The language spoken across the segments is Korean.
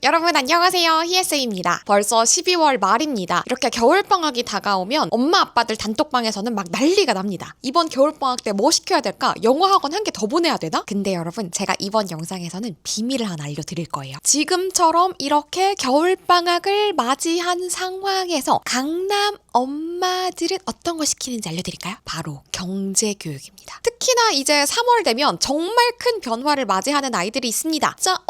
여러분 안녕하세요. 희애쌤입니다. 벌써 12월 말입니다. 이렇게 겨울방학이 다가오면 엄마 아빠들 단톡방에서는 막 난리가 납니다. 이번 겨울방학 때 뭐 시켜야 될까? 영어학원 한 개 더 보내야 되나? 근데 여러분 제가 이번 영상에서는 비밀을 하나 알려드릴 거예요. 지금처럼 이렇게 겨울방학을 맞이한 상황에서 강남 엄마들은 어떤 거 시키는지 알려드릴까요? 바로 경제교육입니다. 특히나 이제 3월 되면 정말 큰 변화를 맞이하는 아이들이 있습니다. 자,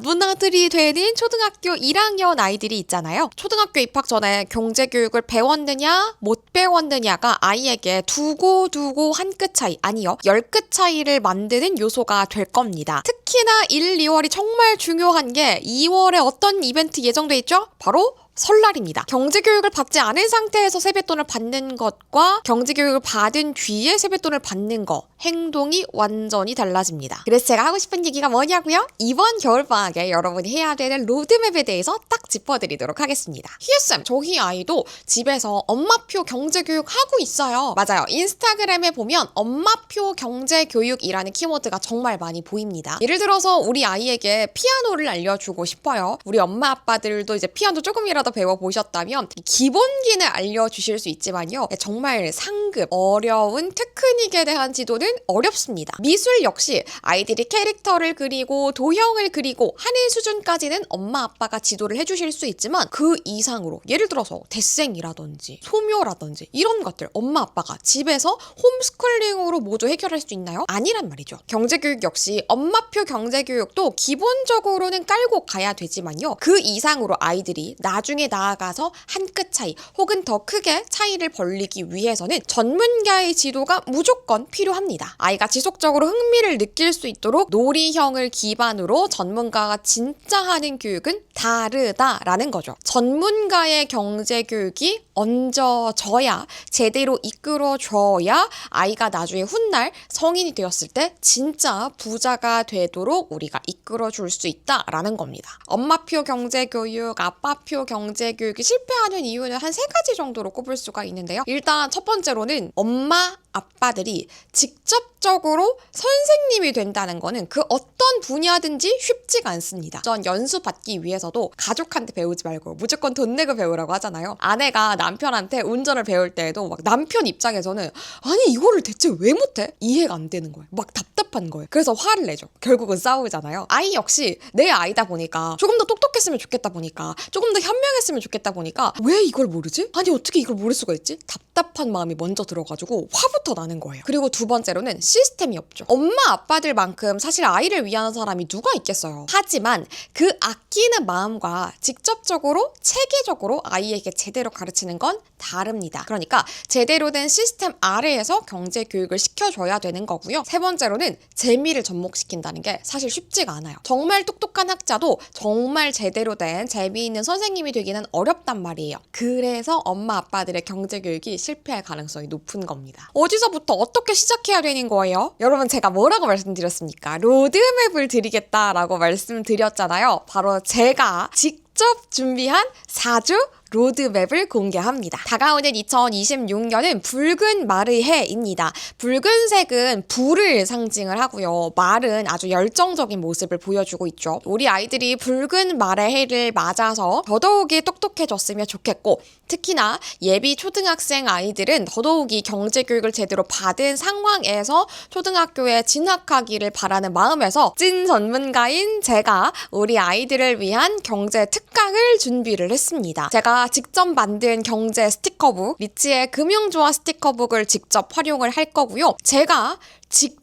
누나들이 되는 초등학교 1학년 아이들이 있잖아요. 초등학교 입학 전에 경제교육을 배웠느냐 못 배웠느냐가 아이에게 두고 한 끗 차이, 아니요 10끗 차이를 만드는 요소가 될 겁니다. 특히나 1, 2월이 정말 중요한 게 2월에 어떤 이벤트 예정돼 있죠? 바로 설날입니다. 경제교육을 받지 않은 상태에서 세뱃돈을 받는 것과 경제교육을 받은 뒤에 세뱃돈을 받는 거, 행동이 완전히 달라집니다. 그래서 제가 하고 싶은 얘기가 뭐냐고요? 이번 겨울방학에 여러분이 해야 되는 로드맵에 대해서 딱 짚어드리도록 하겠습니다. 희애쌤, 저희 아이도 집에서 엄마표 경제교육 하고 있어요. 맞아요. 인스타그램에 보면 엄마표 경제교육이라는 키워드가 정말 많이 보입니다. 예를 들어서 우리 아이에게 피아노를 알려주고 싶어요. 우리 엄마 아빠들도 이제 피아노 조금이라도 배워보셨다면 기본기는 알려주실 수 있지만요. 정말 상급, 어려운 테크닉에 대한 지도는 어렵습니다. 미술 역시 아이들이 캐릭터를 그리고 도형을 그리고 하는 수준까지는 엄마 아빠가 지도를 해주실 수 있지만 그 이상으로 예를 들어서 데생이라든지 소묘라든지 이런 것들 엄마 아빠가 집에서 홈스쿨링으로 모두 해결할 수 있나요? 아니란 말이죠. 경제교육 역시 엄마표 경제교육도 기본적으로는 깔고 가야 되지만요. 그 이상으로 아이들이 나중에 나아가서 한 끗 차이 혹은 더 크게 차이를 벌리기 위해서는 전문가의 지도가 무조건 필요합니다. 아이가 지속적으로 흥미를 느낄 수 있도록 놀이형을 기반으로 전문가가 진짜 하는 교육은 다르다라는 거죠. 전문가의 경제교육이 얹어져야, 제대로 이끌어줘야 아이가 나중에 훗날 성인이 되었을 때 진짜 부자가 되도록 우리가 이끌어줄 수 있다라는 겁니다. 엄마표 경제교육, 아빠표 경제교육이 실패하는 이유는 한 3가지 정도로 꼽을 수가 있는데요. 일단 첫 번째로는 엄마, 아빠들이 직접적으로 선생님이 된다는 거는 그 어떤 분야든지 쉽지가 않습니다. 전 연수 받기 위해서도 가족한테 배우지 말고 무조건 돈 내고 배우라고 하잖아요. 아내가 남편한테 운전을 배울 때에도 막 남편 입장에서는 아니 이거를 대체 왜 못해? 이해가 안 되는 거예요. 막 답답한 거예요. 그래서 화를 내죠. 결국은 싸우잖아요. 아이 역시 내 아이다 보니까 조금 더 똑똑했으면 좋겠다 보니까 조금 더 현명했으면 좋겠다 보니까 왜 이걸 모르지? 아니 어떻게 이걸 모를 수가 있지? 답답한 마음이 먼저 들어가지고 화부터 나는 거예요. 그리고 두 번째로는 시스템이 없죠. 엄마 아빠들만큼 사실 아이를 위하는 사람이 누가 있겠어요. 하지만 그 아끼는 마음과 직접적으로 체계적으로 아이에게 제대로 가르치는 건 다릅니다. 그러니까 제대로 된 시스템 아래에서 경제 교육을 시켜줘야 되는 거고요. 세 번째로는 재미를 접목시킨다는 게 사실 쉽지가 않아요. 정말 똑똑한 학자도 정말 제대로 된 재미있는 선생님이 되기는 어렵단 말이에요. 그래서 엄마 아빠들의 경제 교육이 실패할 가능성이 높은 겁니다. 어디서부터 어떻게 시작해야 되는 거예요? 여러분 제가 뭐라고 말씀드렸습니까? 로드맵을 드리겠다라고 말씀드렸잖아요. 바로 제가 직접 준비한 4주 로드맵을 공개합니다. 다가오는 2026년은 붉은 말의 해입니다. 붉은색은 불을 상징을 하고요. 말은 아주 열정적인 모습을 보여주고 있죠. 우리 아이들이 붉은 말의 해를 맞아서 더더욱이 똑똑해졌으면 좋겠고, 특히나 예비 초등학생 아이들은 더더욱이 경제교육을 제대로 받은 상황에서 초등학교에 진학하기를 바라는 마음에서 찐 전문가인 제가 우리 아이들을 위한 경제 특강을 준비를 했습니다. 제가 직접 만든 경제 스티커북, 리치의 금융조화 스티커북을 직접 활용을 할 거고요. 제가 직접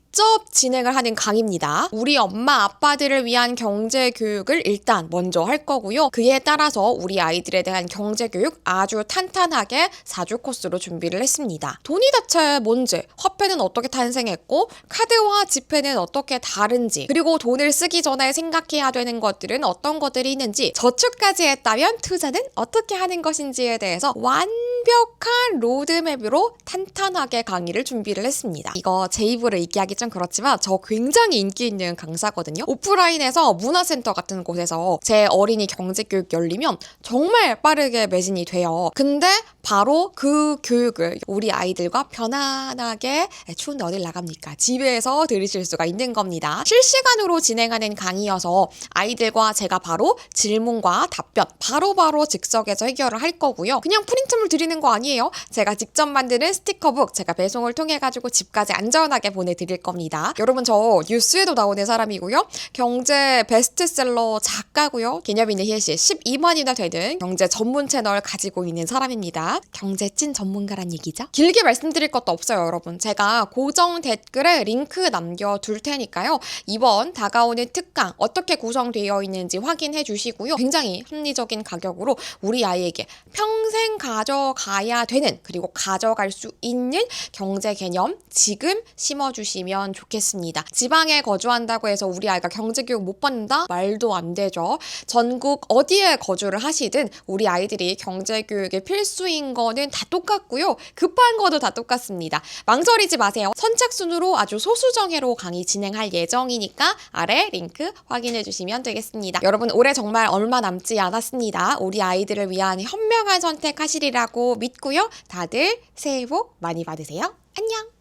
진행을 하는 강의입니다. 우리 엄마 아빠들을 위한 경제 교육을 일단 먼저 할 거고요. 그에 따라서 우리 아이들에 대한 경제 교육 아주 탄탄하게 4주 코스로 준비를 했습니다. 돈이 대체 뭔지, 화폐는 어떻게 탄생했고 카드와 지폐는 어떻게 다른지, 그리고 돈을 쓰기 전에 생각해야 되는 것들은 어떤 것들이 있는지, 저축까지 했다면 투자는 어떻게 하는 것인지에 대해서 완벽한 로드맵으로 탄탄하게 강의를 준비를 했습니다. 이거 제 입으로 얘기하기 좀 그렇지만 저 굉장히 인기 있는 강사거든요. 오프라인에서 문화센터 같은 곳에서 제 어린이 경제교육 열리면 정말 빠르게 매진이 돼요. 근데 바로 그 교육을 우리 아이들과 편안하게 추운데 어딜 나갑니까? 집에서 들으실 수가 있는 겁니다. 실시간으로 진행하는 강의여서 아이들과 제가 바로 질문과 답변 바로바로 즉석에서 해결을 할 거고요. 그냥 프린트물 드리는 거 아니에요. 제가 직접 만드는 스티커북 제가 배송을 통해 가지고 집까지 안전하게 보내드릴 겁니다. 여러분 저 뉴스에도 나오는 사람이고요. 경제 베스트셀러 작가고요. 개념 있는 희애 씨 12만이나 되는 경제 전문 채널 가지고 있는 사람입니다. 경제 찐 전문가란 얘기죠. 길게 말씀드릴 것도 없어요, 여러분. 제가 고정 댓글에 링크 남겨둘 테니까요. 이번 다가오는 특강 어떻게 구성되어 있는지 확인해 주시고요. 굉장히 합리적인 가격으로 우리 아이에게 평생 가져가야 되는 그리고 가져갈 수 있는 경제 개념 지금 심어주시면 좋겠습니다. 지방에 거주한다고 해서 우리 아이가 경제교육 못 받는다? 말도 안 되죠. 전국 어디에 거주를 하시든 우리 아이들이 경제교육의 필수인 거는 다 똑같고요. 급한 거도 다 똑같습니다. 망설이지 마세요. 선착순으로 아주 소수정예로 강의 진행할 예정이니까 아래 링크 확인해 주시면 되겠습니다. 여러분 올해 정말 얼마 남지 않았습니다. 우리 아이들을 위한 현명한 선택하시리라고 믿고요. 다들 새해 복 많이 받으세요. 안녕!